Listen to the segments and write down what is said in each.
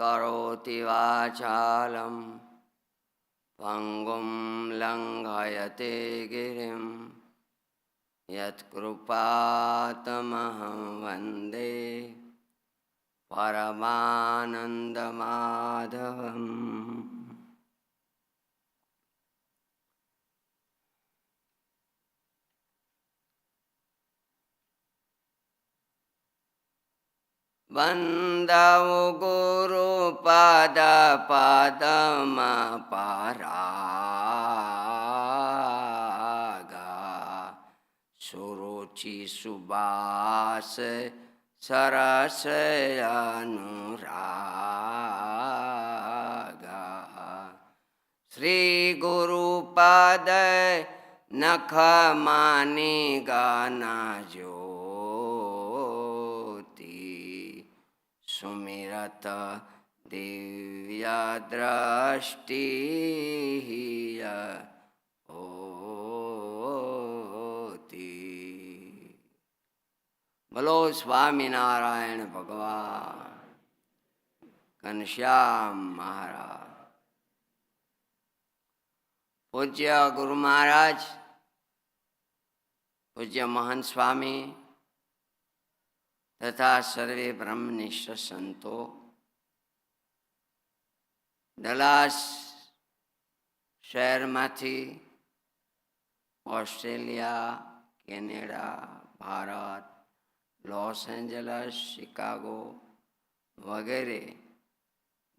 करोति वाचालं पंगुं लंघयते गिरिं यत्कृपातमहं वन्दे परमानन्दमाधवम्। वन्दौ गुरुपदपद्मपरागा सुरुचि सुबास सरस अनुरागा श्री गुरुपद नखमानि गाना जो सुमिरत दिव्य दृष्टि होती। बोलो स्वामीनारायण भगवान घनश्याम महाराज। पूज्य गुरु महाराज, पूज्य महंत स्वामी तथा सर्वे ब्रह्मनिष्ठ संतो, डलास शહેરમાંથી Australia, Canada, Bharat, Los Angeles, Chicago વગેરે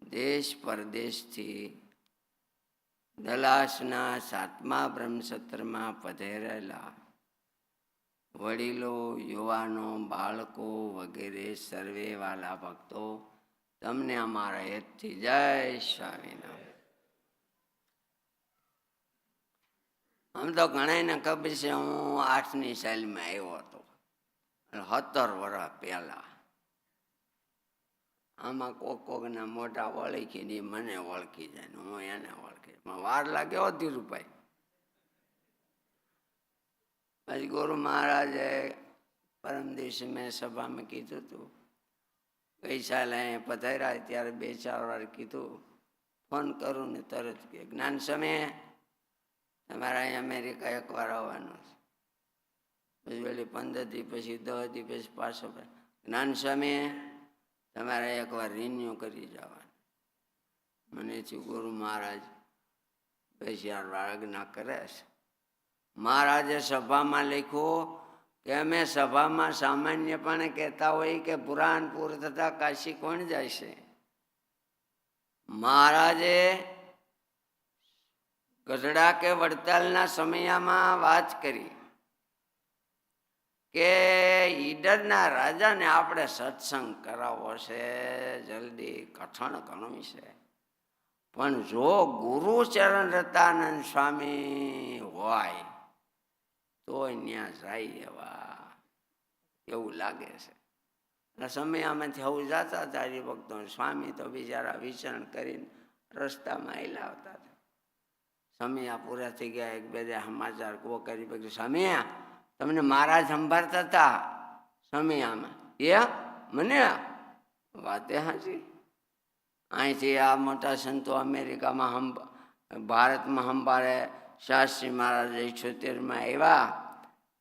દેશ પરદેશથી ડલાસના 7મા બ્રહ્મસત્રમાં પધારેલા વડીલો, યુવાનો, બાળકો વગેરે સર્વે વાલા ભક્તો, તમને અમારા હેતથી જય સ્વામિનારાયણ. આમ તો ઘણાને ખબર છે હું 8ની સાલમાં આવ્યો હતો, 17 વર્ષ પહેલા. આમાં કોકના મોટા ઓળખી દે, મને ઓળખી જાય ને હું એને ઓળખી. વાર લાગે હો ધીરુભાઈ. પછી ગુરુ મહારાજે પરમ દિવસે મેં સભામાં કીધું હતું, ગઈ સાલે અહીંયા પધાર્યા ત્યારે 2-4 વાર કીધું, ફોન કરું ને તરત કે જ્ઞાન સમયે તમારે અહીં અમેરિકા એકવાર આવવાનું છે. પછી વળી 15 દી પછી 10 દી પછી પાછો જ્ઞાન સમયે તમારે એકવાર રિન્યુ કરી જવાનું. મને થયું ગુરુ મહારાજ 2-4 વાર આજ્ઞા કરે છે. મહારાજે સભામાં લખ્યું કે અમે સભામાં સામાન્યપણે કહેતા હોય કે પુરાણ પૂર થતા કાશી કોણ જાય છે. મહારાજે ગઢડા કે વડતાલના સમયમાં વાત કરી કે ઈડરના રાજાને આપણે સત્સંગ કરાવવો છે, જલ્દી કઠણ ઘણું છે, પણ જો ગુરુચરણ રતાનંદ સ્વામી હોય તો ત્યાં જાય એવા એવું લાગે છે. સમયમાંથી આવું જતા હતા હરિભક્તો. સ્વામી તો બિચારા વિચરણ કરીને રસ્તામાં આવેલા આવતા હતા. સમયા પૂરા થઈ ગયા, 1-2 સમાચાર કો કરી પછી સમયા તમને મહારાજ સંભાળતા હતા સમયામાં. એ મને વાતે હાજી. અહીંથી આ મોટા સંતો અમેરિકામાં ભારતમાં સંભાળે. શાસ્ત્રી મહારાજ 78માં આવ્યા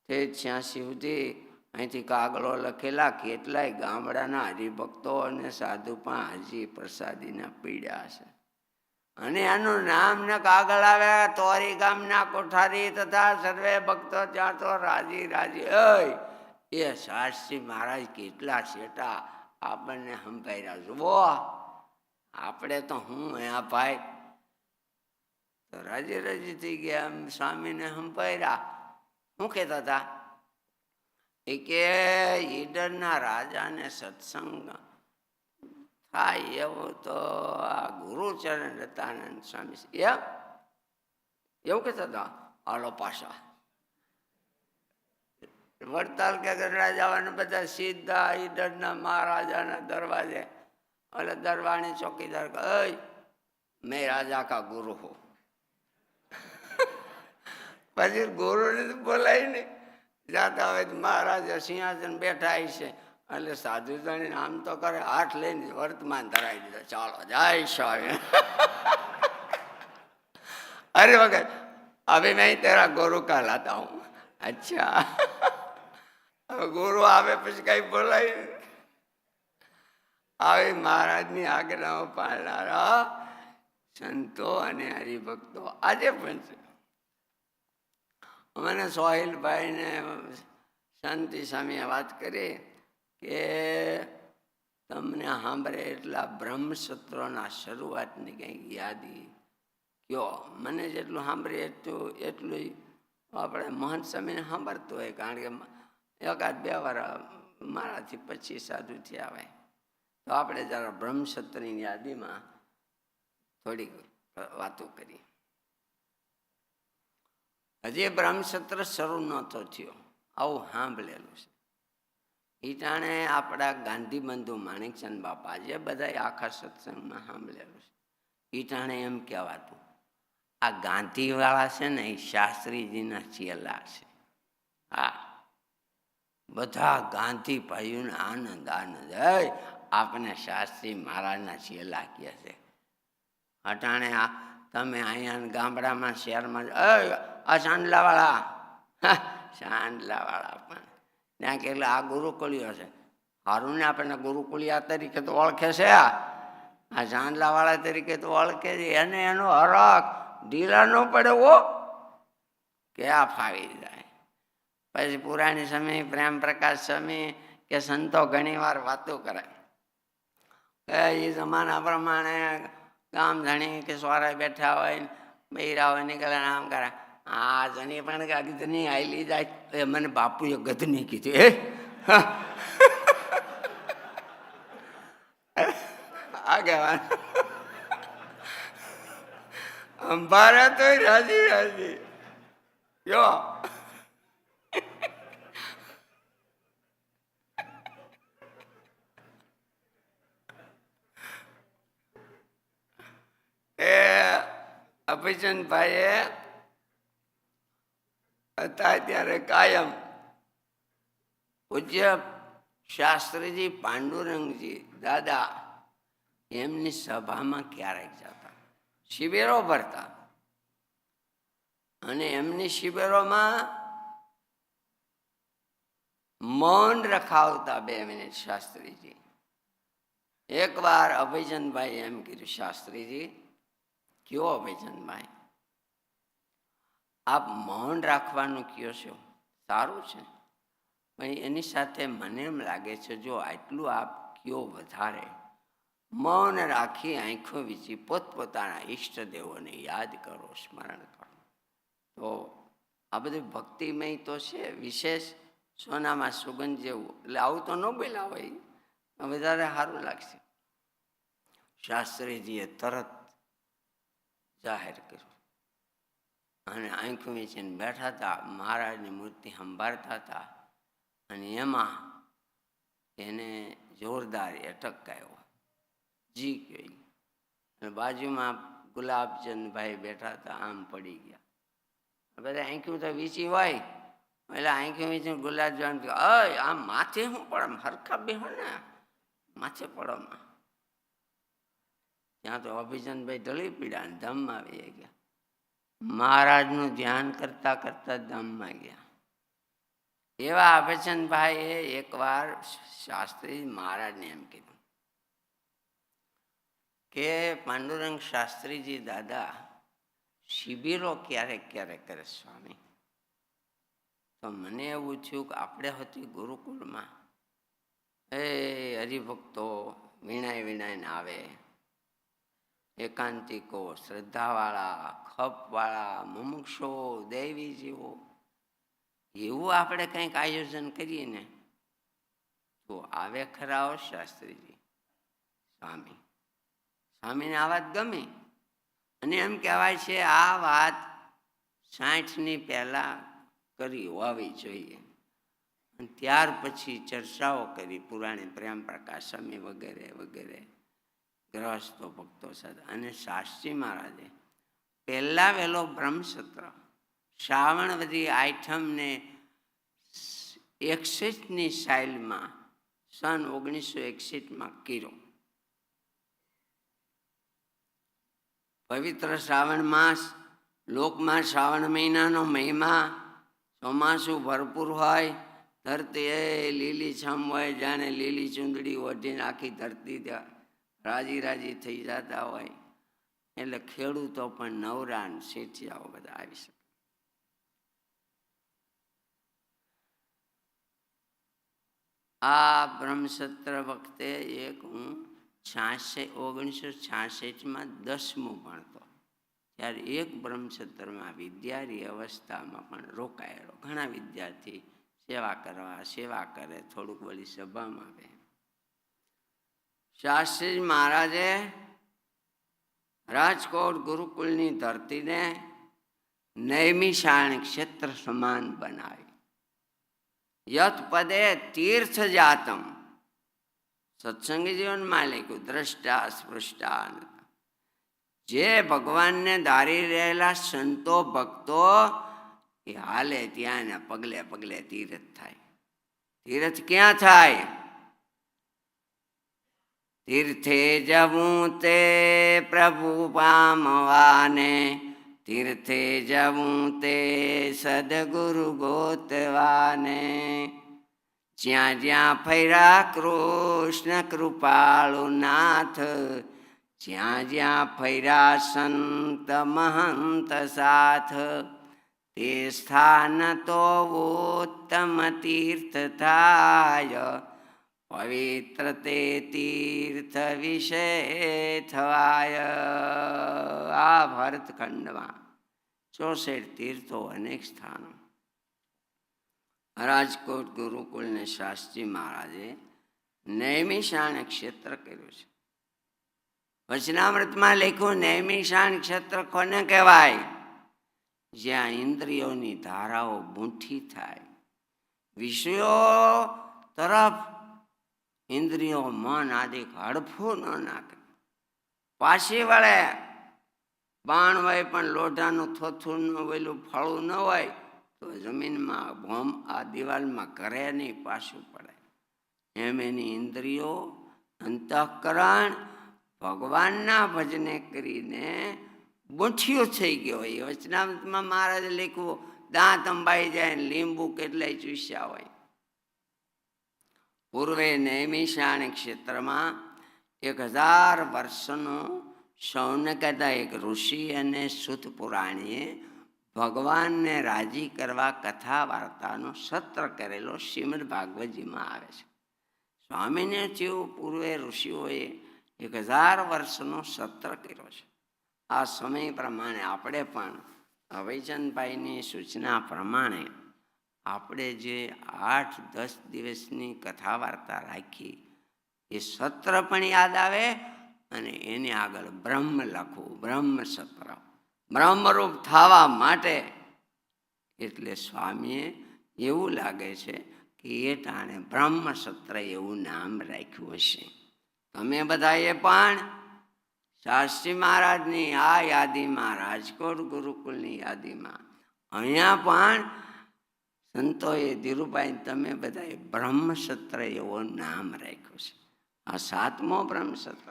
તે 86 સુધી અહીંથી કાગળો લખેલા. કેટલાય ગામડાના હરિભક્તો અને સાધુ પણ હજી પ્રસાદીના પીડ્યા છે. અને આનું નામ ને કાગળ આવ્યા તોરી ગામના કોઠારી તથા સર્વે ભક્તો ત્યાં તો રાજી રાજી. એ શાસ્ત્રી મહારાજ કેટલા શેટા આપણને સંભાળ્યા. જુઓ આપણે તો હું આ ભાઈ તો રાજી રાજી થઈ ગયા. એમ સ્વામીને સંભાળ્યા. શું કહેતા હતા એ કે ઈડરના રાજાને સત્સંગ થાય એવું તો આ ગુરુચરણ રતાનંદ સ્વામી એવું કહેતા હતા. હાલો પાછા વડતાલ કે ગઢડા જવાના બધા સીધા ઈડરના મહારાજાના દરવાજે. એટલે દરવાણી ચોકીદાર કહે મેં રાજા કા ગુરુ હો. પછી ગુરુને બોલાય ને જાતા હોય મહારાજા સિંહાસન બેઠા છે. એટલે સાધુ જાણીને આમ તો કરે, હાથ લઈને વર્તમાન ધરાવી દીધો, ચાલો જય સ્વામી. અરે વખત अभी मैं तेरा गुरु कहलाता हूँ. अच्छा, હવે ગુરુ આવે પછી કઈ બોલાય. આવી મહારાજની આજ્ઞાઓ પાળનારા સંતો અને હરિભક્તો આજે પણ છે. મને સોહિલભાઈ ને શાંતિ સ્વામીએ વાત કરી કે તમને સાંભળે એટલા બ્રહ્મસૂત્રોના શરૂઆતની કંઈક યાદી કયો. મને જેટલું સાંભળીએ એટલું આપણે મહંત સ્વામીને સાંભળતું હોય, કારણ કે એકાદ બે વાર મારાથી પછી સાધુ થયા હોય, તો આપણે જરા બ્રહ્મસૂત્રની યાદીમાં થોડીક વાતો કરી. હજી બ્રહ્મસૂત્ર શરૂ નહોતો થયો, આવું સાંભળેલું છે. એ ટાણે આપણા ગાંધી બંધુ માણેકચંદ બાપા જે બધા આખા સત્સંગમાં સાંભળેલું છે. એ ટાણે એમ કહેવાતું, આ ગાંધીવાળા છે ને એ શાસ્ત્રીજીના ચેલા છે. હા, બધા ગાંધી ભાઈઓને આનંદ આનંદ, આપણે શાસ્ત્રી મહારાજના ચેલા કહે છે. અટાણે આ તમે અહીંયા ગામડામાં શહેરમાં આ ચાંદલાવાળા, ચાંદલાવાળા પણ ત્યાં કેટલા આ ગુરુકુળીઓ છે. હારું ને આપણને ગુરુકુળિયા તરીકે તો ઓળખે છે, આ ચાંદલાવાળા તરીકે તો ઓળખે છે. એને એનો હરખ ઢીલા ન પડે હો, કે આ ફાવી જાય. પછી પુરાણી સ્વામી, પ્રેમ પ્રકાશ સ્વામી કે સંતો ઘણી વાર વાતો કરે, એ જમાના પ્રમાણે ગામ ધણી કે સોરા બેઠા હોય, બૈરા હોય, નીકળે આમ કરે, આ જણી પણ ગધની આવેલી જાય. મને બાપુએ ગધની કીધું. આગળ અંબારા તો રાજી રાજી જો. એ અભિચંદભાઈએ હતા ત્યારે કાયમ પૂજ્ય શાસ્ત્રીજી પાંડુરંગજી દાદા એમની સભામાં ક્યારેક જતા, શિબિરો ભરતા, અને એમની શિબિરોમાં મૌન રખાવતા 2 મિનિટ શાસ્ત્રીજી. એકવાર અભયચંદભાઈ એમ કીધું, શાસ્ત્રીજી કયો અભયચંદભાઈ, આપ મૌન રાખવાનું કયો છો, સારું છે, પણ એની સાથે મને એમ લાગે છે જો આટલું આપ કયો વધારે, મૌન રાખી આંખો વીંચી પોતપોતાના ઈષ્ટદેવોને યાદ કરો, સ્મરણ કરો, તો આ બધું ભક્તિમય તો છે, વિશેષ સોનામાં સુગંધ જેવું. એટલે આવું તો ન બોલ્યા હોય, વધારે સારું લાગશે. શાસ્ત્રીજીએ તરત જાહેર કર્યું અને આંખો વીંચીને બેઠા હતા, મહારાજની મૂર્તિ સંભાળતા હતા, અને એમાં એને જોરદાર અટક આવ્યો, જી કહી. અને બાજુમાં ગુલાબચંદભાઈ બેઠા હતા, આમ પડી ગયા. બધા આંખ્યું તો વીંચી હોય, એટલે આંખ્યું વીંચીને ગુલાબચંદ આમ માથે શું પડે, હરખા બેહો ને, માથે પડોમાં. ત્યાં તો અભિચંદભાઈ ઢળી પીડ્યા અને ધામમાં આવી ગયા. મહારાજનું ધ્યાન કરતા કરતા ધામમાં ગયા. એવા અભયચંદભાઈએ એકવાર શાસ્ત્રી મહારાજને એમ કીધું કે પાંડુરંગ શાસ્ત્રીજી દાદા શિબિરો ક્યારેક ક્યારેક કરે સ્વામી. તો મને એવું થયું કે આપણે હતી ગુરુકુળમાં હરિભક્તો વીણાય વીણાઈને આવે, એકાંતિકો, શ્રદ્ધાવાળા, ખપવાળા, મુમુક્ષો, દૈવીજીવો, એવું આપણે કંઈક આયોજન કરીએ ને તો આવે ખરા શાસ્ત્રીજી સ્વામી. સ્વામીને આ વાત ગમે, અને એમ કહેવાય છે આ વાત 60ની પહેલાં કરી હોવી જોઈએ. અને ત્યાર પછી ચર્ચાઓ કરી પુરાણી પ્રેમ પ્રકાશ સ્વામી વગેરે વગેરે ગ્રહસ્થો ભક્તો સાથે. અને શાસ્ત્રી મહારાજે પહેલા વહેલો બ્રહ્મસૂત્ર શ્રાવણવદી આઠમને 61ની સાઇલમાં સન 1961 કર્યો. પવિત્ર શ્રાવણ માસ, લોકમાં શ્રાવણ મહિનાનો મહિમા, ચોમાસું ભરપૂર હોય, ધરતી એ લીલી છમ હોય, જાણે લીલી ચૂંદડી ઓઢીને આખી ધરતી રાજી રાજી થઈ જતા હોય. એટલે ખેડૂતો પણ નવરા શેઠિયાઓ બધા આવી શકે. આ બ્રહ્મસત્ર વખતે એક હું 1966માં 10મું ભણતો, ત્યારે એક બ્રહ્મસત્રમાં વિદ્યાર્થી અવસ્થામાં પણ રોકાયેલો. ઘણા વિદ્યાર્થી સેવા કરે, થોડુંક વળી સભામાં આવે. શાસ્ત્રી મહારાજે રાજકોટ ગુરુકુળની ધરતીને નૈમિષારણ્ય ક્ષેત્ર સમાન બનાવી. યત પદે તીર્થ જાતમ, સત્સંગી જીવનમાં લખ્યું, દ્રષ્ટા સ્પૃષ્ટા. જે ભગવાનને ધારી રહેલા સંતો ભક્તો એ હાલે ત્યાં પગલે પગલે તીર્થ થાય. તીર્થ ક્યાં થાય? તીર્થે જવું તે પ્રભુ પામવાને, તીર્થે જવું તે સદગુરુ ગોતવાને. જ્યાં જ્યાં ફર્યા કૃષ્ણ કૃપાળુ નાથ, જ્યાં જ્યાં ફર્યા સંત મહંત સાથ, તે સ્થાન તો ઉત્તમ તીર્થ થાય, પવિત્ર તે તીર્થ વિશે થવાય. આ ભરતખંડમાં 64 તીર્થો, અનેક સ્થાનો. રાજકોટ ગુરુકુળને શાસ્ત્રી મહારાજે નૈમિષારણ્ય ક્ષેત્ર કર્યું છે. વચનામૃતમાં લખ્યું, નૈમિષારણ્ય ક્ષેત્ર કોને કહેવાય? જ્યાં ઇન્દ્રિયોની ધારાઓ બૂંઠી થાય, વિષયો તરફ ઇન્દ્રિયો મન આદિ હડફું ન નાખે. પાછી વળે, બાણ હોય પણ લોઢાનું થોથું વેલું ફળું ન હોય તો જમીનમાં ભોમ આ દિવાલમાં ઘરે નહીં, પાછું પડે. એમ એની ઇન્દ્રિયો, અંતઃકરણ ભગવાનના ભજને કરીને બૂંઠિયો થઈ ગયો હોય. વચનામૃતમાં મહારાજે લખ્યું, દાંત અંબાઈ જાય, લીંબુ કેટલાય ચૂસ્યા હોય. પૂર્વે નૈમિષારણ્ય ક્ષેત્રમાં 1000 વર્ષનો શૌનકદા એક ઋષિ અને સુત પુરાણીએ ભગવાનને રાજી કરવા કથા વાર્તાનો સત્ર કરેલો શ્રીમદ ભાગવતજીમાં આવે છે. સ્વામીને જેવું પૂર્વે ઋષિઓએ 1000 વર્ષનો સત્ર કર્યો છે. આ સમય પ્રમાણે આપણે પણ અભયચંદભાઈની સૂચના પ્રમાણે આપણે જે 8-10 દિવસની કથા વાર્તા રાખી એ સત્ર પણ યાદ આવે અને એની આગળ બ્રહ્મ લખવું, બ્રહ્મ સત્ર, બ્રહ્મરૂપ થવા માટે. એટલે સ્વામીએ એવું લાગે છે કે એ ટાણે બ્રહ્મ સત્ર એવું નામ રાખ્યું હશે. તમે બધાએ પણ શાસ્ત્રી મહારાજની આ યાદીમાં, રાજકોટ ગુરુકુળની યાદીમાં, અહીંયા પણ સંતોએ ધીરુભાઈ તમે બધાએ બ્રહ્મસત્ર એવો નામ રાખ્યું છે. આ 7મો બ્રહ્મસત્ર.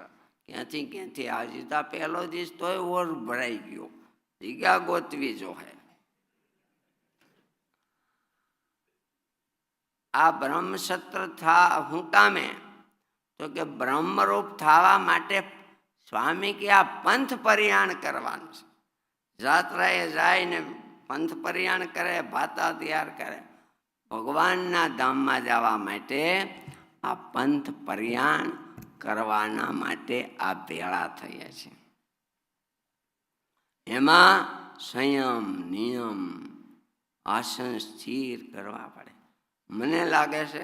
ક્યાંથી આવી તા પહેલો દિવસ તોય ઓર ભરાઈ ગયો, જગ્યા ગોતવી જો હે. આ બ્રહ્મસત્ર હું કામે? તો કે બ્રહ્મરૂપ થવા માટે સ્વામી કે આ પંથ પરિયાણ કરવાનું છે. જાત્રાએ જાય ને પંથ પરિયાણ કરે, ભાતા તૈયાર કરે. ભગવાનના ધામમાં જવા માટે આ પંથ પરિયાણ કરવાના માટે આ ભેળા થયા છે. એમાં સંયમ, નિયમ, આસન સ્થિર કરવા પડે. મને લાગે છે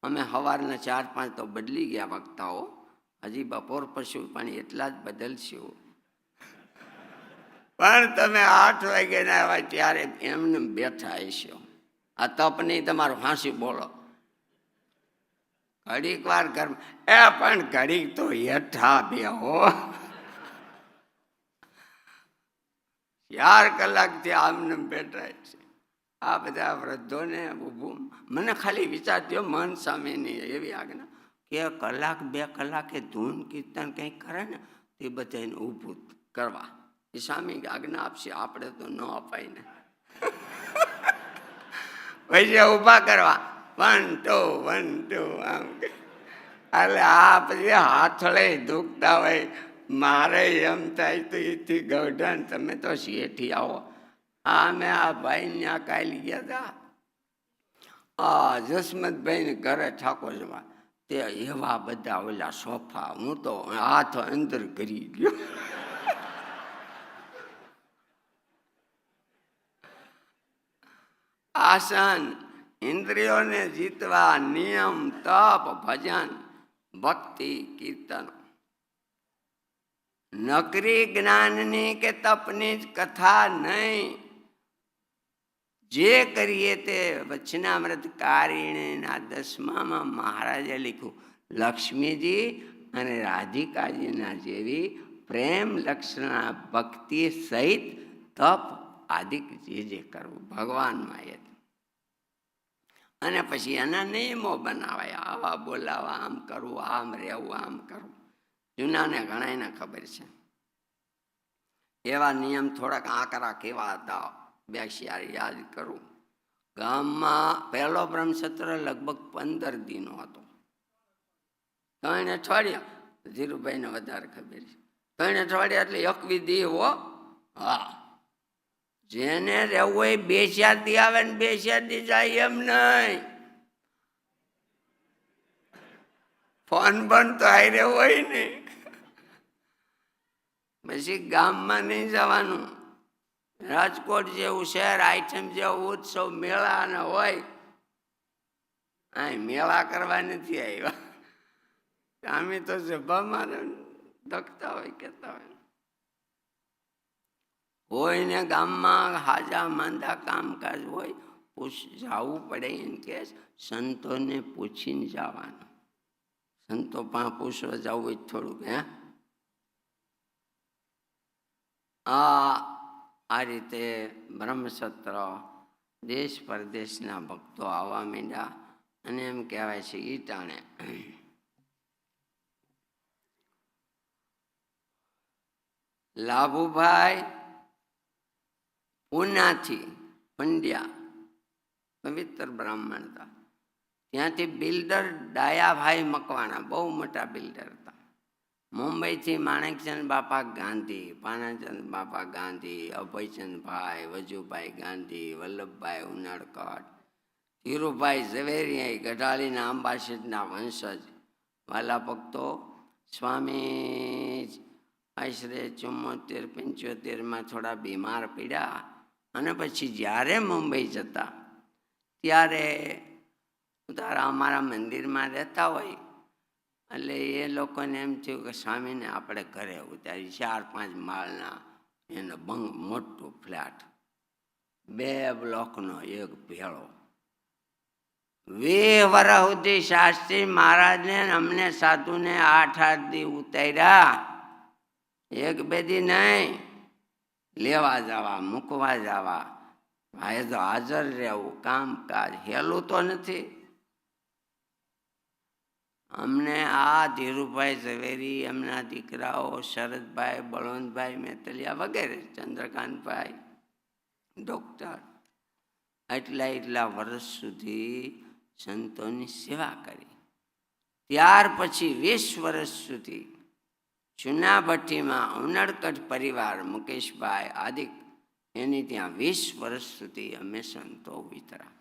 અમે સવારના 4-5 તો બદલી ગયા વક્તાઓ, હજી બપોર પછી પણ એટલા જ બદલશું. પણ તમે 8 વાગ્યાના આવ્યા ત્યારે એમને બેઠા હશો. આ તપ નહીં, તમારું ફાંસી બોલો. ઘડીક વાર ઘરમાં પણ ઘડીક તો હેઠા બેહો. 4 કલાકથી આમને બેઠા છે. આ બધા વૃદ્ધોને ઊભું મને ખાલી વિચાર થયો મન સ્વામીની એવી આજ્ઞા કે કલાક 2 કલાકે ધૂન કીર્તન કંઈક કરે ને તે બધાને ઊભું કરવા. એ સ્વામી આજ્ઞા આપશે, આપણે તો ન અપાય ને. પછી ઊભા કરવા 1 2 1 2 આમ. એટલે આ પછી હાથળે દુખતા હોય. મારે એમ થાય તો એથી ગઢાન તમે તો શેઠી આવો. અમે આ ભાઈ ત્યાં કાલી ગયા હતા જસમતભાઈ ને ઘરે ઠાકોરમાં, તે એવા બધા ઓલા સોફા, હું તો હાથ અંદર કરી ગયો. આસન, ઇન્દ્રિયોને જીતવા, નિયમ, તપ, ભજન, ભક્તિ, કીર્તન. નકરી જ્ઞાનની કે તપની જ કથા નહીં. જે કરીએ તે વચનામૃત કારિણીના 10મામાં મહારાજે લખ્યું, લક્ષ્મીજી અને રાધિકાજીના જેવી પ્રેમ લક્ષણા ભક્તિ સહિત તપ આદિક જે કરવું ભગવાનમાં એ. અને પછી એના નિયમો બનાવાયા, આવા બોલાવા, આમ કરવું, આમ રહેવું, આમ કરવું. જૂનાને ઘણાને ખબર છે. એવા નિયમ થોડાક આકરા કેવા હતા, બેસ્યા યાદ કરું. ગામમાં પહેલો બ્રહ્મસત્ર લગભગ 15 દિનો હતો. 3 અઠવાડિયા, ધીરુભાઈને વધારે ખબર છે. 3 અઠવાડિયા એટલે 21 દી હો. હા, જેને રહેવું હોય 2-4 દી આવે ને 2-4 દી જાય એમ નહીં. ફોન બંધ તો હારે હોય ને. પછી ગામમાં નહીં જવાનું. રાજકોટ જેવું શહેર, આઈટમ જેવો ઉત્સવ મેળા ને હોય, અહીં મેળા કરવા નથી આવ્યા. અમે તો સભામાં દખતા હોય, કહેતા હોય ને ગામમાં હાજા માંદા કામકાજ હોય, જવું પડે એમ કે સંતોને પૂછીને જવાનું. સંતો પાસે પૂછવા જવું હોય થોડુંક. આ રીતે બ્રહ્મસત્ર દેશ પરદેશના ભક્તો આવવા માંડ્યા. અને એમ કહેવાય છે ઈ ટાણે લાભુભાઈ ઉનાથી પંડ્યા પવિત્ર બ્રાહ્મણ હતા. ત્યાંથી બિલ્ડર ડાયાભાઈ મકવાણા બહુ મોટા બિલ્ડર હતા. મુંબઈથી માણેકચંદ બાપા ગાંધી, પાનાચંદ બાપા ગાંધી, અભયચંદભાઈ, વજુભાઈ ગાંધી, વલ્લભભાઈ ઉનાળકટ, ધીરુભાઈ ઝવેરી ગઢાળીના અંબાશીના વંશજ. વાલા ભક્તો, સ્વામી આશરે 74-75માં થોડા બીમાર પડ્યા. અને પછી જ્યારે મુંબઈ જતા ત્યારે તારા અમારા મંદિરમાં રહેતા હોય એટલે એ લોકોને એમ થયું કે સ્વામીને આપણે ઘરે ઉતારી. 4-5 માળના એનો મોટું ફ્લેટ, 2 બ્લોકનો એક ભેળો. 20 વર્ષ સુધી શાસ્ત્રી મહારાજને અમને સાધુને 8-8 દી ઉતાર્યા. 1-2 દી નહીં, લેવા જવા, મૂકવા જવા, ભાઈ તો હાજર રહેવું. કામકાજ હેલું તો નથી. અમને આ ધીરુભાઈ ઝવેરી, એમના દીકરાઓ શરદભાઈ, બળવંતભાઈ મેતલિયા વગેરે, ચંદ્રકાંતભાઈ ડૉક્ટર, એટલા વર્ષ સુધી સંતોની સેવા કરી. ત્યાર પછી 20 વર્ષ સુધી ચુનાભટ્ટીમાં ઉનડકટ પરિવાર મુકેશભાઈ આદિક એની ત્યાં 20 વર્ષ સુધી અમે સંતો વિતરા.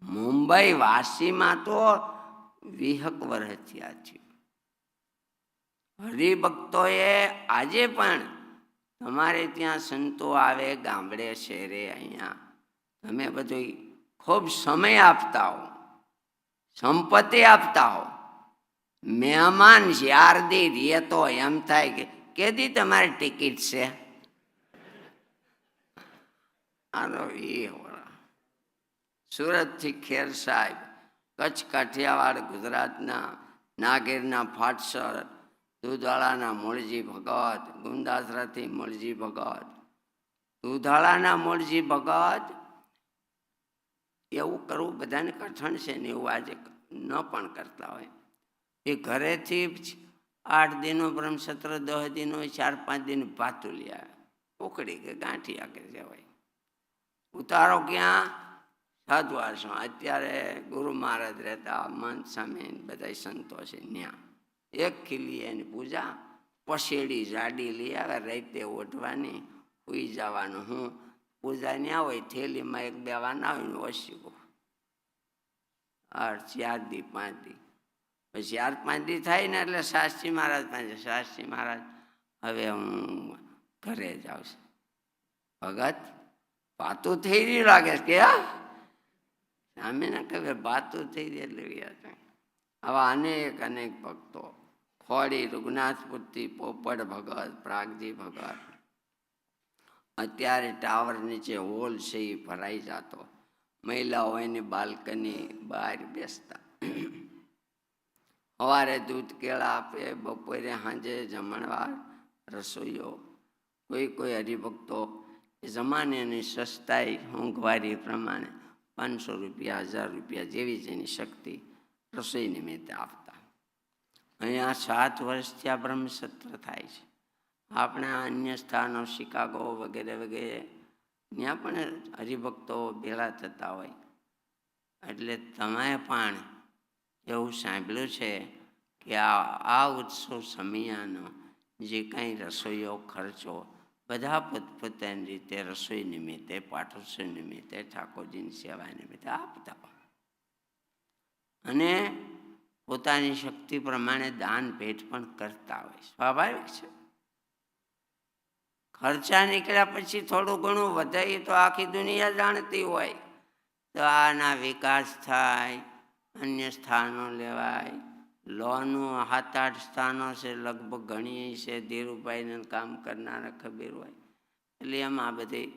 મુંબઈ વાસીમાં તો 20 વર્ષ થયા છે. હરિભક્તોએ આજે પણ તમારે ત્યાં સંતો આવે, ગામડે શહેરે, અહીંયા તમે બધું ખૂબ સમય આપતા હો, સંપત્તિ આપતા હો. મહેમાન શારદી રે તો એમ થાય કે કેદી તમારી ટિકિટ છે. આનો સુરતથી ખેર સાહેબ, કચ્છ કાઠિયાવાડ ગુજરાતના નાગેરના ફાટસર, દુધાળાના મૂળજી ભગત, ગુંદાસરાથી મૂળજી ભગત, દુધાળાના મૂળજી ભગત એવું કરવું બધાને કઠણ છે ને એવું આજે ન પણ કરતા હોય. એ ઘરેથી 8 દિનો બ્રહ્મસત્ર, 10 દિનો, 4-5 દિન ભાતું લઈ આવે, ઉકળી કે ગાંઠી આગળ જવાય. ઉતારો ક્યાં? સાધુ આશ્રમ. અત્યારે ગુરુ મહારાજ રહેતા, મંત સ્વામી બધા સંતો છે ત્યાં. 1 ખીલી એની પૂજા, પસેડી જાડી લઈ આવે, રાતે ઓઢવાની, સુઈ જવાનું. હું પૂજા ત્યાં હોય, થેલીમાં 1-2 વાના હોય, ઓછી 4 દી 5 દી. પછી 4-5 દી થાય ને એટલે શાસ્ત્રી મહારાજ પાસે, શાસ્ત્રી મહારાજ હવે હું ઘરે જાઉં છું. ભગત વાતું થઈ રહ્યું લાગે કે સામે ના કહે વાતું થઈ રહી એટલે આવા અનેક ભક્તો, ખોડી, રઘુનાથપુરથી પોપટ ભગત, પ્રાગજી ભગત. અત્યારે ટાવર નીચે હોલ છે એ ભરાઈ જતો, મહિલાઓ એની બાલ્કની બહાર બેસતા. સવારે દૂધ કેળા આપે, બપોરે સાંજે જમણવાર, રસોઈઓ. કોઈ હરિભક્તો જમાનાની સસ્તાઈ મોંઘવારી પ્રમાણે 500 રૂપિયા, 1000 રૂપિયા જેવી જેની શક્તિ રસોઈ નિમિત્તે આપતા. અહીંયા 7 વર્ષથી આ બ્રહ્મસત્ર થાય છે. આપણે અન્ય સ્થાનો શિકાગો વગેરે વગેરે ત્યાં પણ હરિભક્તો ભેળા થતા હોય. એટલે તમે પણ એવું સાંભળ્યું છે કે આ ઉત્સવ સમયાનો જે કંઈ રસોઈયો ખર્ચો બધા પોતપોતાની રીતે રસોઈ નિમિત્તે, પાઠોત્સવ નિમિત્તે, ઠાકોરજીની સેવા નિમિત્તે આપતા હોય અને પોતાની શક્તિ પ્રમાણે દાન ભેટ પણ કરતા હોય. સ્વાભાવિક છે. ખર્ચા નીકળ્યા પછી થોડું ઘણું વધે તો આખી દુનિયા જાણતી હોય. તો આના વિકાસ થાય, અન્ય સ્થાનો લેવાય. લોનું 7-8 સ્થાનો છે, લગભગ ઘણી છે, ધીરુભાઈને કામ કરનારા ખબર હોય. એટલે એમાં બધી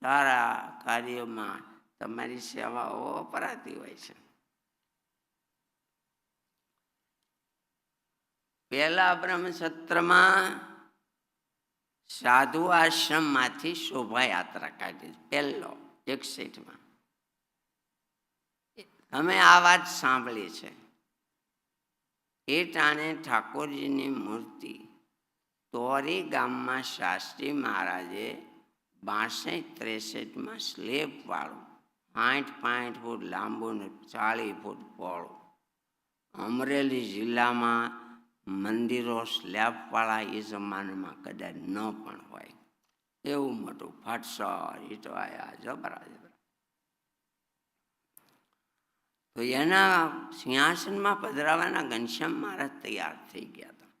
સારા કાર્યોમાં તમારી સેવાઓ વપરાતી હોય છે. પહેલા બ્રહ્મસત્રમાં સાધુ આશ્રમમાંથી શોભાયાત્રા કાઢી, પહેલો 61માં. તમે આ વાત સાંભળી છે. એ ટાણે ઠાકોરજીની મૂર્તિ તોરી ગામમાં શાસ્ત્રી મહારાજે 62-63માં સ્લેબવાળું 60-65 ફૂટ લાંબુ ને 40 ફૂટ પહોળું. અમરેલી જિલ્લામાં મંદિરો સ્લેબવાળા એ જમાનામાં કદાચ ન પણ હોય એવું મોટું ફાટસર ઈટવાયા જબરા. તો એના સિંહાસનમાં પધરાવાના ઘનશ્યામ મહારાજ તૈયાર થઈ ગયા હતા.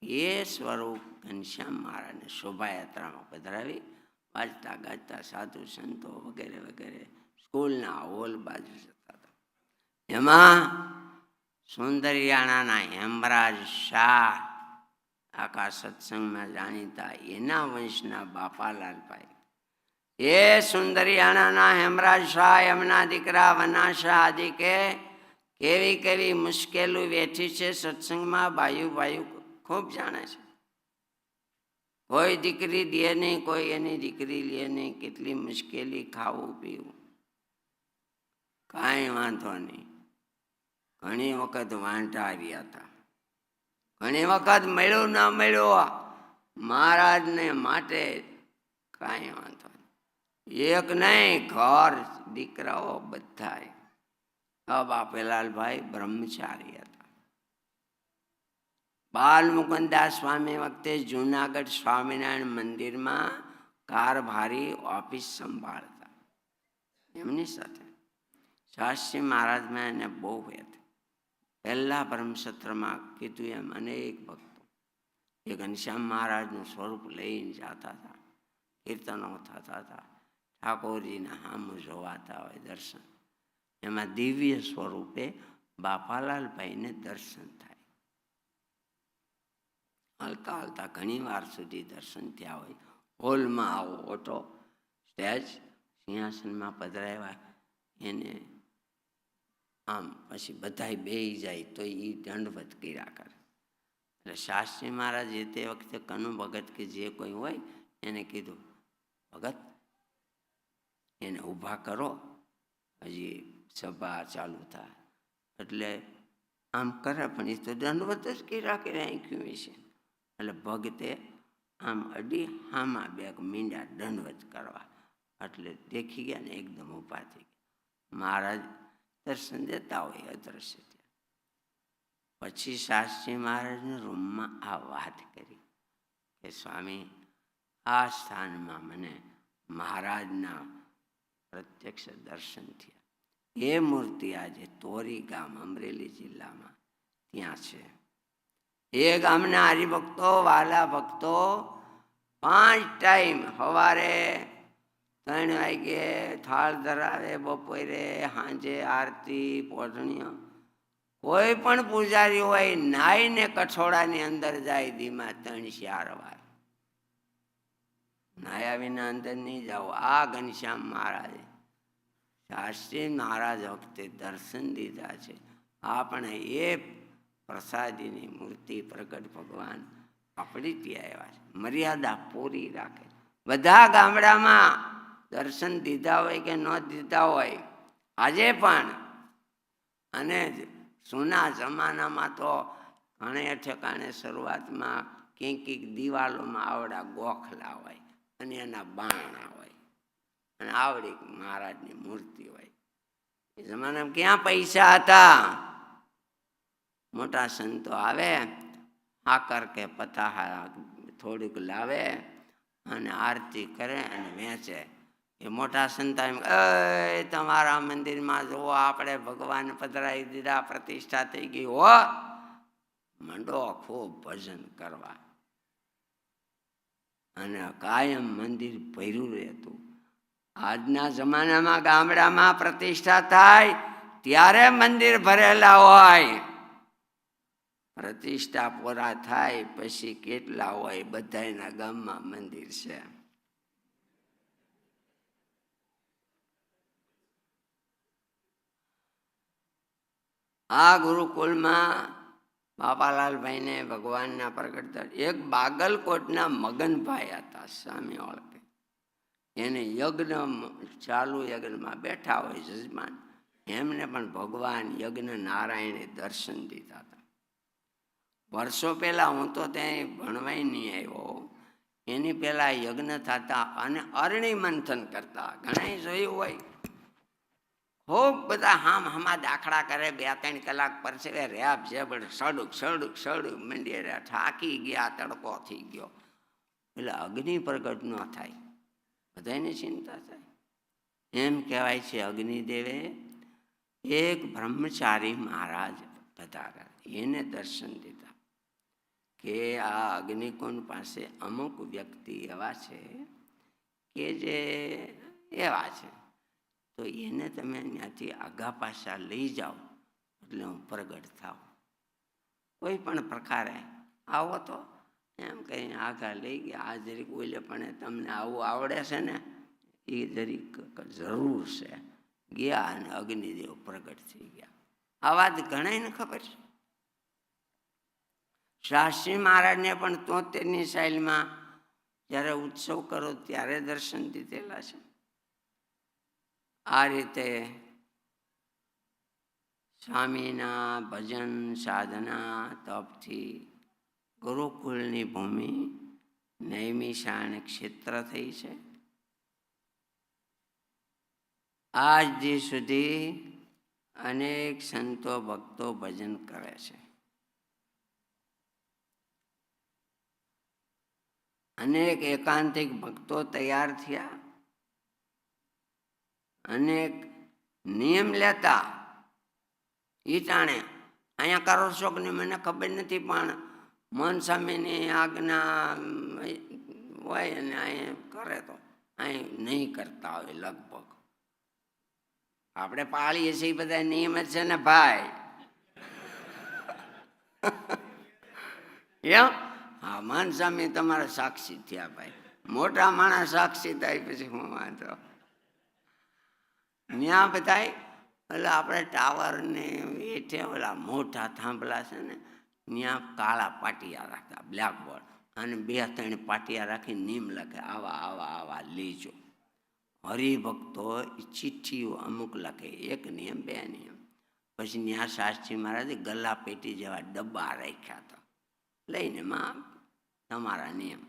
એ સ્વરૂપ ઘનશ્યામ મહારાજને શોભાયાત્રામાં પધરાવી વાજતા ગાજતા સાધુ સંતો વગેરે વગેરે સ્કૂલના હોલ બાજુ જતા હતા. એમાં સુંદરિયાણાના હેમરાજ શાહ આખા સત્સંગમાં જાણીતા, એના વંશના બાપાલાલભાઈ. એ સુંદરિયાણાના હેમરાજ શાહ, એમના દીકરા વનાશાહ આદિ કે કેવી મુશ્કેલી વેઠી છે સત્સંગમાં ભાઈ ખૂબ જાણે છે. કોઈ દીકરી દે નહીં, કોઈ એની દીકરી લે નહીં, કેટલી મુશ્કેલી, ખાવું પીવું કાંઈ વાંધો નહીં. ઘણી વખત વાંઢા રહ્યા હતા, ઘણી વખત મળ્યું ન મળ્યું મહારાજને માટે કાંઈ વાંધો નહીં. એક નહીં, ઘર દીકરાઓ બધાય. બાપેલાલભાઈ બ્રહ્મચારી હતા. બાલ મુકુદાસ સ્વામી વખતે જુનાગઢ સ્વામિનારાયણ મંદિરમાં કારભારી ઓફિસ સંભાળતા. એમની સાથે શાસ્ત્રી મહારાજમાં એને બહુ હતી. પહેલા બ્રહ્મસત્રમાં કીધું એમ અનેક ભક્તો એ ઘનશ્યામ મહારાજનું સ્વરૂપ લઈને જતા હતા. કીર્તનો થતા હતા, ઠાકોરજીના સામું જોવાતા હોય દર્શન. એમાં દિવ્ય સ્વરૂપે બાપાલાલભાઈને દર્શન થાય. હાલતા ઘણી વાર સુધી દર્શન થયા હોય. હોલમાં આવો ઓટો સ્ટેજ સિંહાસનમાં પધરાવ્યા એને આમ પછી બધા બેસી જાય તો એ દંડવત કર્યા કરે. એટલે શાસ્ત્રી મહારાજે તે વખતે કનુ ભગત કે જે કોઈ હોય એને કીધું, ભગત એને ઊભા કરો હજી સભા ચાલુ થાય એટલે આમ કરે, પણ એ તો દંડવત જ કર્યા કરે આંખ્યું વિશે. એટલે ભગતે આમ અડી હામાં બે મીંડા દંડવત કરવા, એટલે દેખી ગયા ને એકદમ ઊભા થઈ ગયા. મહારાજ દર્શન દેતા હોય અદ્રશ્ય. પછી શાસ્ત્રી મહારાજના રૂમમાં આ વાત કરી કે સ્વામી, આ સ્થાનમાં મને મહારાજના પ્રત્યક્ષ દર્શન થયા. એ મૂર્તિ આજે તોરી ગામ અમરેલી જિલ્લામાં ત્યાં છે. એ ગામના હરિભક્તો, વાલા ભક્તો 5 ટાઈમ સવારે 3 વાગે થાળ ધરાવે, બપોરે સાંજે આરતી પોઢણીઓ. કોઈ પણ પૂજારી હોય નાઈને કઠોળાની અંદર જાય દીમાં 3-4 વાર. નાયા વિના અંદર નહીં જાઓ. આ ઘનશ્યામ મહારાજે શાસ્ત્રી મહારાજ વખતે દર્શન દીધા છે. આપણે એ પ્રસાદીની મૂર્તિ પ્રગટ ભગવાન આપણી ત્યાં આવ્યા છે. મર્યાદા પૂરી રાખે. બધા ગામડામાં દર્શન દીધા હોય કે ન દીધા હોય આજે પણ. અને જૂના જમાનામાં તો ઘણે ઠેકાણે શરૂઆતમાં કંઈક દિવાલોમાં આવડા ગોખલા હોય અને એના બાણા હોય અને આવડી મહારાજની મૂર્તિ હોય. એ જમાનામાં ક્યાં પૈસા હતા? મોટા સંતો આવે, આકર કે પતાહા થોડીક લાવે અને આરતી કરે અને વેચે. એ મોટા સંત એમ, તમારા મંદિરમાં જુઓ, આપણે ભગવાન પધરાવી દીધા, પ્રતિષ્ઠા થઈ ગઈ હો, મંડો ખૂબ ભજન કરવા. અને કાયમ મંદિર ભર્યું રહેતું. આજના જમાનામાં ગામડામાં પ્રતિષ્ઠા થાય ત્યારે મંદિર ભરેલા હોય. પ્રતિષ્ઠા પૂરા થાય પછી કેટલા હોય? બધાના ગામમાં મંદિર છે. આ ગુરુકુળમાં બાપાલાલભાઈને ભગવાનના પ્રગટ. એક બાગલકોટના મગનભાઈ હતા, સ્વામી ઓળખે. એને યજ્ઞ ચાલુ, યજ્ઞમાં બેઠા હોય જજમાન, એમને પણ ભગવાન યજ્ઞ નારાયણે દર્શન દીધા હતા. વર્ષો પહેલાં હું તો ત્યાં ભણવાય નહીં આવ્યો. એની પહેલાં યજ્ઞ થતા અને અરણી મંથન કરતા. ઘણા જોયું હોય, ખૂબ બધા હામા દાખલા કરે, 2-3 કલાક પરસે રેપ જેબડ સડુક મંડી રહ્યા, થાકી ગયા, તડકો થઈ ગયો. એટલે અગ્નિ પ્રગટ ન થાય, બધાને ચિંતા થાય. એમ કહેવાય છે અગ્નિદેવે એક બ્રહ્મચારી મહારાજ પધાર્યા, એને દર્શન દીધા કે આ અગ્નિકુંડ પાસે અમુક વ્યક્તિ એવા છે કે જે એવા છે, તો એને તમે ત્યાંથી આગા પાછા લઈ જાઓ એટલે હું પ્રગટ થાવ. કોઈ પણ પ્રકારે આવો તો એમ કહીને આગા લઈ ગયા. આ જરીક બોલે પણ તમને આવું આવડે છે ને, એ જરીક જરૂર છે. ગયા અને અગ્નિદેવ પ્રગટ થઈ ગયા. આ વાત ઘણાને ખબર છે. શાસ્ત્રી મહારાજને પણ 73ની સાલમાં જ્યારે ઉત્સવ કરો ત્યારે દર્શન દીધેલા છે. આ રીતે સ્વામીના ભજન સાધના તપથી ગુરુકુળની ભૂમિ નૈમિષારણ્ય ક્ષેત્ર થઈ છે. આજ દી સુધી અનેક સંતો ભક્તો ભજન કરે છે. અનેક એકાંતિક ભક્તો તૈયાર થયા. અનેક નિયમ લેતા. એ ટાણે અહીંયા કરો છો કે મને ખબર નથી, પણ મન સ્વામીની આજ્ઞા હોય અને અહીંયા કરે તો અહીં નહીં કરતા હોય લગભગ. આપણે પાળીએ છીએ બધા નિયમ જ છે ને ભાઈ. એમ હા, મન સ્વામી તમારા સાક્ષી થયા ભાઈ. મોટા માણસ સાક્ષી થાય પછી હું વાંધો. ત્યાં બધા એટલે આપણે ટાવરને હેઠે ઓલા મોટા થાંભલા છે ને, ત્યાં કાળા પાટિયા રાખતા, બ્લેકબોર્ડ, અને 2-3 પાટિયા રાખી નીમ લખે, આવા આવા આવા લેજો. હરિભક્તો ચિઠ્ઠીઓ અમુક લખે, 1 નિયમ 2 નિયમ. પછી ત્યાં શાસ્ત્રી મહારાજે ગલા પેટી જેવા ડબ્બા રાખ્યા હતા, લઈને માં તમારા નિયમ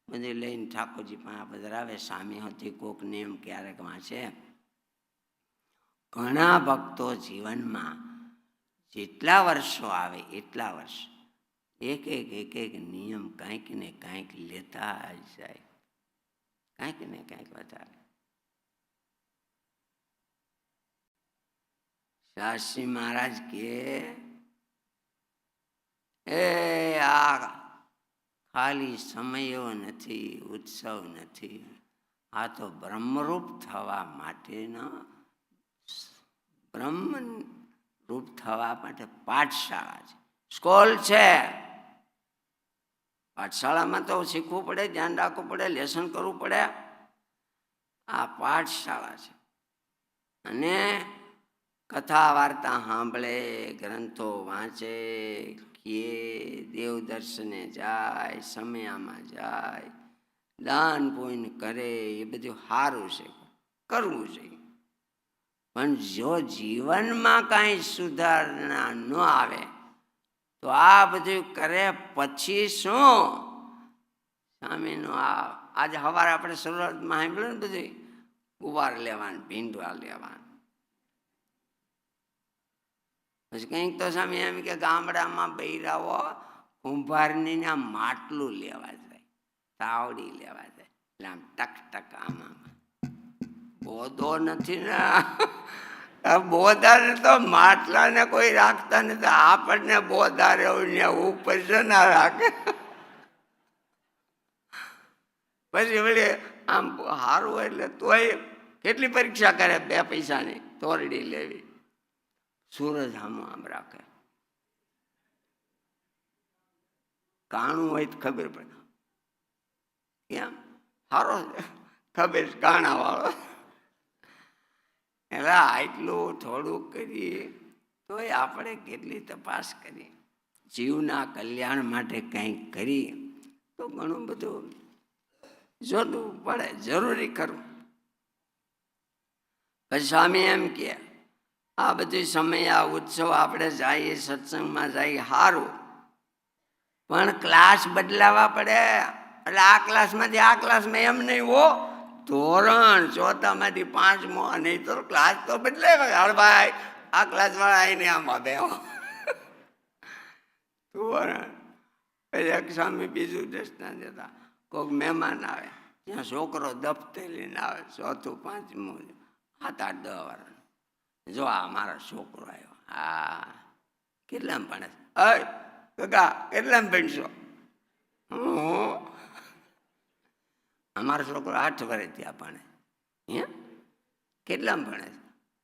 બધું લઈને ઠાકોરજી પણ પધરાવે. સ્વામી હતી કોક નિયમ ક્યારેક વાંચે. ઘણા ભક્તો જીવનમાં જેટલા વર્ષો આવે એટલા વર્ષ એક એક નિયમ કાંઈક ને કાંઈક લેતા જાય, કાંઈક ને કાંઈક વધારે. શાસ્ત્રી મહારાજ કે આ ખાલી સમયો નથી, ઉત્સવ નથી, આ તો બ્રહ્મરૂપ થવા માટેનો, બ્રહ્મરૂપ થવા માટે પાઠશાળા છે, સ્કૂલ છે. પાઠશાળામાં તો શીખવું પડે, ધ્યાન રાખવું પડે, લેસન કરવું પડે. આ પાઠશાળા છે. અને કથા વાર્તા સાંભળે, ગ્રંથો વાંચે, કે દેવ દર્શને જાય, સમયામાં જાય, દાન પુણ્ય કરે, એ બધું સારું છે, કરવું જોઈએ. પણ જો જીવનમાં કાંઈ સુધારણા ન આવે તો આ બધું કરે પછી શું? સ્વામીનું આજે સવારે આપણે શરૂઆતમાં સાંભળ્યું ને, બધું ગુવાર લેવાનું, ભીંડવા લેવાનું. પછી કંઈક તો સ્વામી એમ કે ગામડામાં બૈરાઓ કુંભારની ને માટલું લેવા જાય, તાવડી લેવા જાય, એટલે આમ ટક ટક આમાં બોધો નથી ને. બોધાને તો માટલાને કોઈ રાખતા નથી, આપણને બોધા રહેવું ને ઉપર છે ના રાખે. પછી વળી આમ સારું એટલે તોય કેટલી પરીક્ષા કરે, 2 પૈસાની તોરડી લેવી, સૂરજ આમ આમ રાખે, કાણું હોય તો ખબર પડે કેમ સારો છે, ખબર કાણા વાળો. એટલે આટલું થોડુંક કરીએ તોય આપણે કેટલી તપાસ કરીએ, જીવના કલ્યાણ માટે કંઈક કરીએ તો ઘણું બધું જોતું પડે, જરૂરી કરવું. પછી સ્વામી એમ કે આ બધું સમય, આ ઉત્સવ આપણે જઈએ, સત્સંગમાં જઈએ સારું, પણ ક્લાસ બદલાવા પડે. એટલે આ ક્લાસમાંથી આ ક્લાસમાં એમ નહીં હો, ધોરણ 4માંથી 5મો, નહીં તો ક્લાસ તો બદલાય. હાલ ભાઈ આ ક્લાસ વાળા આવીને આમાં બે ધોરણ. પછી એક સ્વામી બીજું દ્રષ્ટાંત દેતા, કોઈક મહેમાન આવે, ત્યાં છોકરો દફતર લઈને આવે, 4થું 5મું, 7, 8, 10 વર્ષ. જો આ મારો છોકરો આવ્યો, હા કેટલામ ભણે? કાકા કેટલામ ભણશો? અમારો છોકરો 8 વર્ષ ત્યાં ભણે. હે કેટલામ ભણે?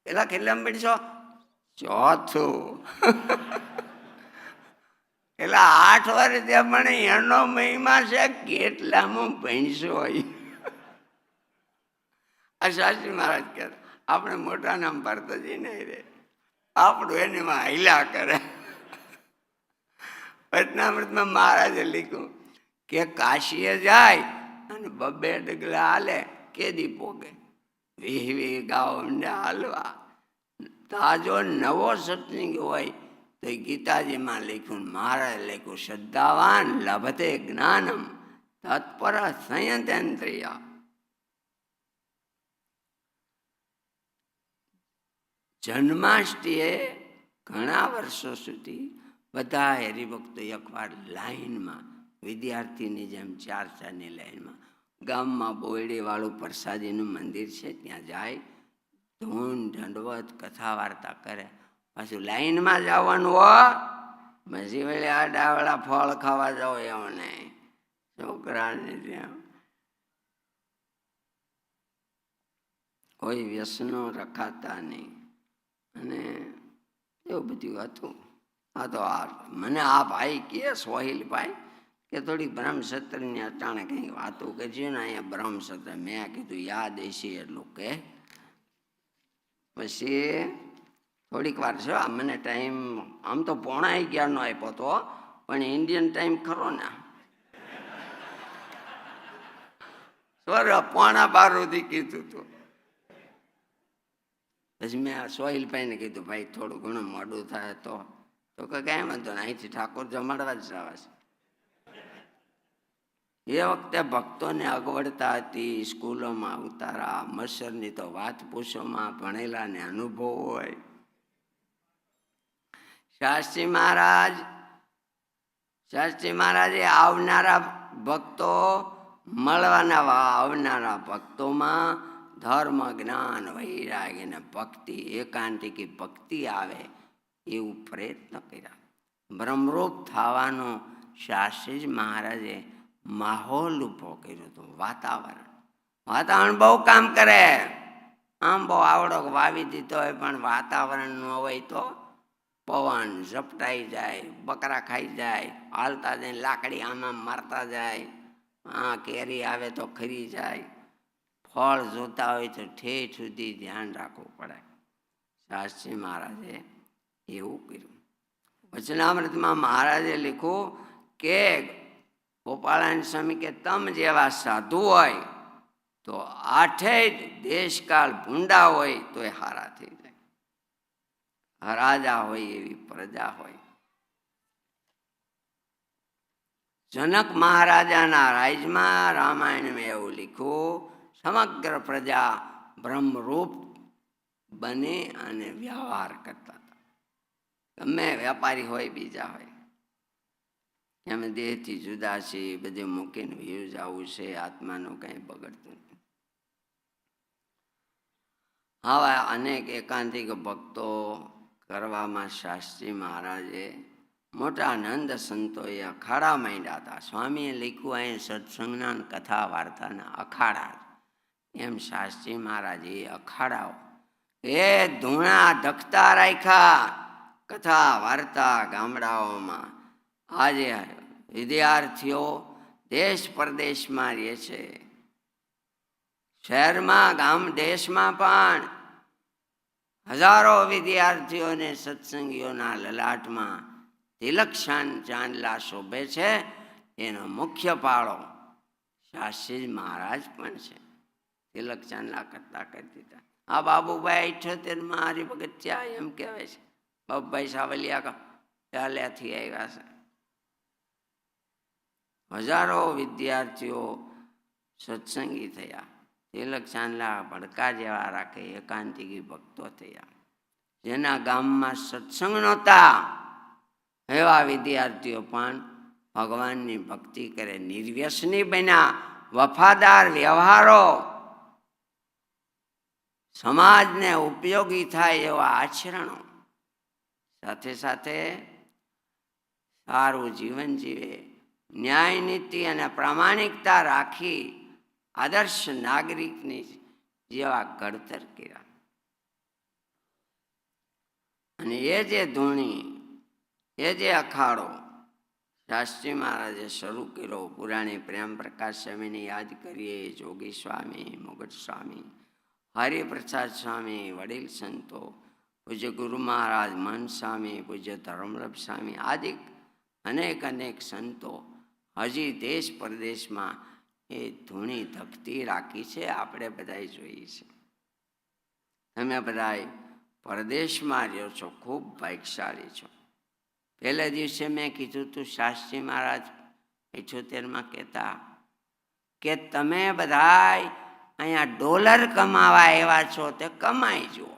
કેટલામ ભણશો? 4થું. એટલે 8 વર્ષ ત્યાં ભણે, એનો મહિમા છે કેટલામાં ભણશો. આ શાસ્ત્રી મહારાજ કહેતા આપણે મોટા નામ ભરતજી નહીં રે, આપણું એનીમાં હિલા કરે. વચનામૃતમાં મહારાજે લખ્યું કે કાશીએ જાય અને 2 ડગલા હાલે, કેદી પોગે, 20 ગાવ હાલવા. તાજો નવો સત્સંગ હોય તો ગીતાજીમાં લખ્યું, મહારાજે લખ્યું, શ્રદ્ધાવાન લભતે જ્ઞાનમ તત્પર સંયતેન્દ્રિય. જન્માષ્ટમીએ ઘણા વર્ષો સુધી બધા હરિભક્તો એકવાર લાઈનમાં, વિદ્યાર્થીની જેમ 4-4ની લાઈનમાં, ગામમાં બોયડીવાળું પ્રસાદીનું મંદિર છે ત્યાં જાય, ધૂન દંડવત કથા વાર્તા કરે, પાછું લાઈનમાં જવાનું હો. પછી વળી આડાવાળા ફળ ખાવા જાવ એવું નહીં, છોકરાને ત્યાં કોઈ વ્યસનો રખાતા નહીં. અને એવું બધું હતું. આ તો મને આ ભાઈ કે સોહિલ ભાઈ કે થોડી બ્રહ્મસત્રની અટાણે કંઈક વાતો કરજો ને, અહીંયા બ્રહ્મસત્ર. મેં કીધું યાદ હશે એટલું કે. પછી થોડીક વાર છે, મને ટાઈમ આમ તો 11:30નો આપ્યો હતો, પણ ઇન્ડિયન ટાઈમ ખરો ને, 11:15 સુધી કીધું હતું. પછી મેં સોહિલભાઈને કીધું, ભાઈ થોડું ઘણું મોડું થાય તો કાંઈ વાંધો ને, અહીંથી ઠાકોર જમાડવા જ જવા છે. એ વખતે ભક્તોને અગવડતા હતી, સ્કૂલોમાં ઉતારા મસરની તો વાત પૂછોમાં, ભણેલાને અનુભવ હોય. શાસ્ત્રી મહારાજે આવનારા ભક્તો મળવાના આવનારા ભક્તોમાં ધર્મ, જ્ઞાન, વૈરાગ્ય અને ભક્તિ, એકાંતિકી ભક્તિ આવે એવું પ્રયત્ન કર્યા. બ્રહ્મરૂપ થવાનો શાસ્ત્રીજી મહારાજે માહોલ ઊભો કર્યો હતો. વાતાવરણ બહુ કામ કરે. આમ બહુ આવડો વાવી દીધો હોય પણ વાતાવરણ ન હોય તો પવન ઝપટાઈ જાય, બકરા ખાઈ જાય, હાલતા જાય, લાકડી આમાં મારતા જાય, કેરી આવે તો ખરી જાય, ફળ જોતા હોય તો ઠેઠ સુધી ધ્યાન રાખવું પડે. શાસ્ત્રી મહારાજે એવું કર્યું. વચનામૃતમાં મહારાજે લખ્યું કે ગોપાળાન સ્વામી કે તમ જેવા સાધુ હોય તો આઠેય દેશકાળ ભૂંડા હોય તો એ હારા થઈ જાય. રાજા હોય એવી પ્રજા હોય. જનક મહારાજાના રાજમાં રામાયણમાં એવું લખ્યું, સમગ્ર પ્રજા બ્રહ્મરૂપ બને અને વ્યવહાર કરતા હતા. ગમે વેપારી હોય, બીજા હોય, અમે દેહથી જુદા છીએ, બધું મૂકીને વ્યૂ જવું છે, આત્માનું કંઈ બગડતું નથી. આવા અનેક એકાંતિક ભક્તો કરવામાં શાસ્ત્રી મહારાજે મોટા નંદ સંતોએ અખાડા માંડ્યા હતા. સ્વામીએ લખ્યું અહીં સત્સંગના કથા વાર્તાના અખાડા. એમ શાસ્ત્રી મહારાજે અખાડાઓ એ ધૂણા ધકતા રાખ્યા. કથા વાર્તા ગામડાઓમાં આજે વિદ્યાર્થીઓ દેશ પરદેશમાં રહે છે. શહેરમાં દેશમાં પણ હજારો વિદ્યાર્થીઓને સત્સંગીઓના લલાટમાં તિલક ચાંદલા શોભે છે. એનો મુખ્ય પાળો શાસ્ત્રી મહારાજ પણ છે. તિલક ચાંદલા કરતા કરી દીધા. આ બાબુભાઈ 78માં હરિભગત્યા એમ કહેવાય છે. બાબુભાઈ સાવલિયા ચાલ્યાથી આવ્યા છે. હજારો વિદ્યાર્થીઓ સત્સંગી થયા. તિલક ચાંદલા ભડકા જેવા રાખે એકાંતિકી ભક્તો થયા. જેના ગામમાં સત્સંગ નહોતા એવા વિદ્યાર્થીઓ પણ ભગવાનની ભક્તિ કરે, નિર્વ્યસની બન્યા. વફાદાર વ્યવહારો, સમાજને ઉપયોગી થાય એવા આચરણો, સાથે સાથે સારું જીવન જીવે, ન્યાય નીતિ અને પ્રામાણિકતા રાખી આદર્શ નાગરિકની જેવા ઘડતર કર્યા. અને એ જે ધૂણી, એ જે અખાડો શાસ્ત્રી મહારાજે શરૂ કર્યો, પુરાણી પ્રેમ પ્રકાશ સ્વામીને યાદ કરીએ, જોગી સ્વામી, મુગટ સ્વામી, હરિપ્રસાદ સ્વામી, વડીલ સંતો, પૂજ્ય ગુરુ મહારાજ મન સ્વામી, પૂજ્ય ધર્મલભ સ્વામી આદિ અનેક સંતો હજી દેશ પરદેશમાં એ ધૂણી ધકતી રાખી છે. આપણે બધાએ જોઈએ છે. તમે બધાએ પરદેશમાં રહ્યો છો, ખૂબ ભાગ્યશાળી છો. પહેલા દિવસે મેં કીધું તું, શાસ્ત્રી મહારાજ 78માં કહેતા કે તમે બધાય અહીંયા ડોલર કમાવા એવા છો તે કમાઈ જુઓ,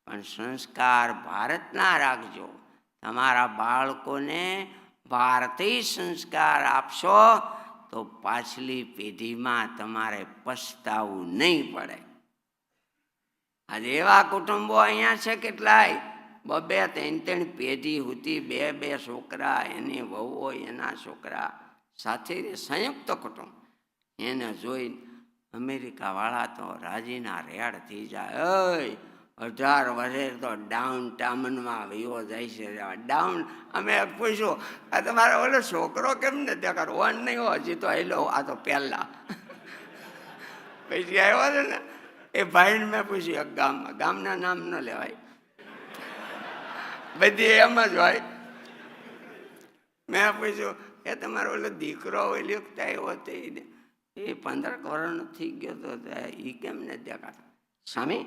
પણ સંસ્કાર ભારતના રાખજો. તમારા બાળકોને ભારતીય સંસ્કાર આપશો તો પાછલી પેઢીમાં તમારે પછતાવું નહીં પડે. આજે એવા કુટુંબો અહીંયા છે કેટલાય, 2-3 પેઢી સુધી 2 છોકરા, એની વહુઓ, એના છોકરા સાથે સંયુક્ત કુટુંબ. એને જોઈ અમેરિકાવાળા તો રાજીના રેડ થઈ જાય. 18 વર્ષે તો ડાઉન ટાઉનમાં વિવો જાય છે. ડાઉન અમે પૂછ્યું, આ તમારો ઓલો છોકરો કેમ નથી કરો? વન નહીં હો, હજી તો હેલો, આ તો પહેલા પછી આવ્યો છે ને એ ભાઈને મેં પૂછ્યું, ગામના નામ ન લેવાય, બધી એમ જ હોય. મેં પૂછ્યું એ તમારો ઓલો દીકરો ઓલ્યો આવ્યો હતો એ 15 વર્ષનો થઈ ગયો તો એ કેમ નથી દેખાતો? સ્વામી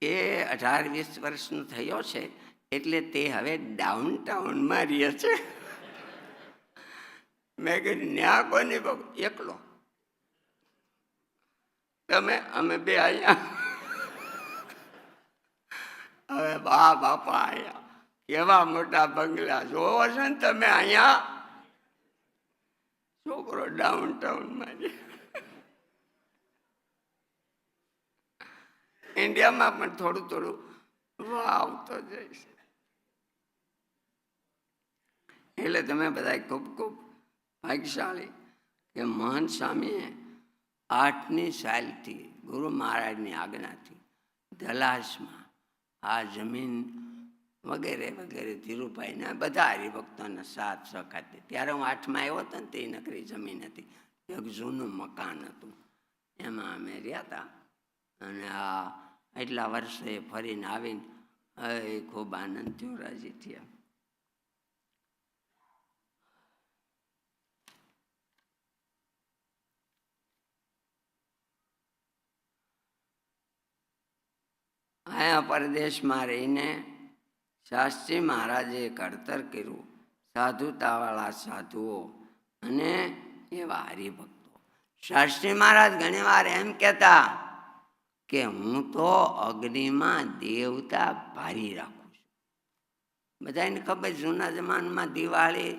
એ 18-20 વર્ષનો થયો છે એટલે તે હવે ડાઉનટાઉનમાં રહે છે. મેં કીધું ન્યા કોની બાબુ? એકલો. તમે અમે બે અહીંયા. હવે બાપા અહીંયા કેવા મોટા બંગલા જોવો છો ને તમે. અહીંયા છોકરો ડાઉનટાઉનમાં રહે. ઇન્ડિયામાં પણ થોડું થોડું આવતો જઈશ. એટલે તમે બધા ખૂબ ખૂબ ભાગ્યશાળી કે મહંત સ્વામીએ 8ની સાલથી ગુરુ મહારાજની આજ્ઞાથી દલાસમાં આ જમીન વગેરે વગેરે ધીરુભાઈના બધા હરિભક્તોના સાથ સખાથી. ત્યારે હું 8માં આવ્યો હતો ને તે નકરી જમીન હતી, એક જૂનું મકાન હતું, એમાં અમે રહ્યા હતા. અને આ એટલા વર્ષે ફરીને આવીને હવે ખૂબ આનંદ થયો, રાજી થયા. અહીંયા પરદેશમાં રહીને શાસ્ત્રી મહારાજે ઘડતર કર્યું સાધુતાવાળા સાધુઓ અને એવા હરિભક્તો. શાસ્ત્રી મહારાજ ઘણી વાર એમ કહેતા કે હું તો અગ્નિમાં દેવતા ભારી રાખું છું. બધાને ખબર જૂના જમાનામાં દિવાળી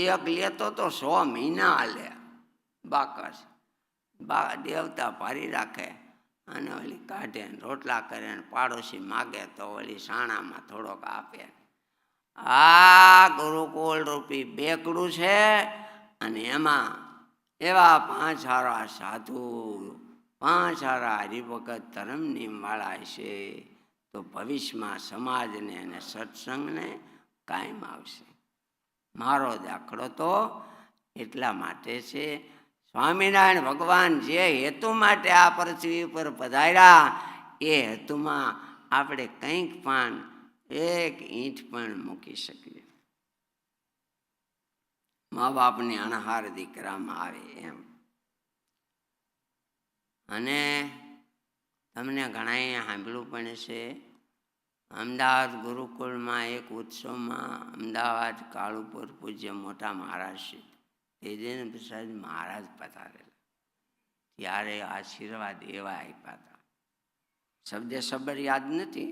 એક લેતો તો 100 મહિના હાલે બાકસ. દેવતા ભારી રાખે અને ઓલી કાઢે ને રોટલા કરે ને પાડોશી માગે તો ઓલી સાણામાં થોડોક આપે. આ ગુરુકુળ રૂપી બેકડું છે અને એમાં એવા 5 હારા સાધુ 5 હારા હરિભગત ધર્મનિયમવાળા છે તો ભવિષ્યમાં સમાજને અને સત્સંગને કાયમ આવશે. મારો દાખલો તો એટલા માટે છે. સ્વામિનારાયણ ભગવાન જે હેતુ માટે આ પૃથ્વી ઉપર પધાર્યા એ હેતુમાં આપણે કંઈક પણ એક ઈંટ પણ મૂકી શકીએ. મા બાપની અણહાર દીકરામાં આવે એમ. અને તમને ઘણાએ સાંભળ્યું પણ છે, અમદાવાદ ગુરુકુળમાં એક ઉત્સવમાં અમદાવાદ કાળુપુર પૂજ્ય મોટા મહારાજ શ્રી તેજેન્દ્ર પ્રસાદ મહારાજ પધારેલા. ત્યારે આશીર્વાદ એવા આપ્યા હતા, શબ્દે શબ્દ યાદ નથી,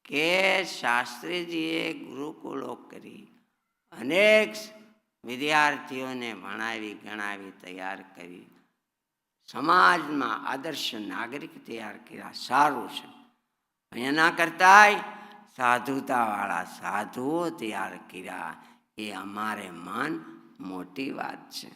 કે શાસ્ત્રીજીએ ગુરુકુળો કરી અનેક વિદ્યાર્થીઓને ભણાવી ગણાવી તૈયાર કરી સમાજમાં આદર્શ નાગરિક તૈયાર કર્યા. સારું છે. એના કરતાંય સાધુતાવાળા સાધુઓ તૈયાર કર્યા એ અમારે માન મોટી વાત છે.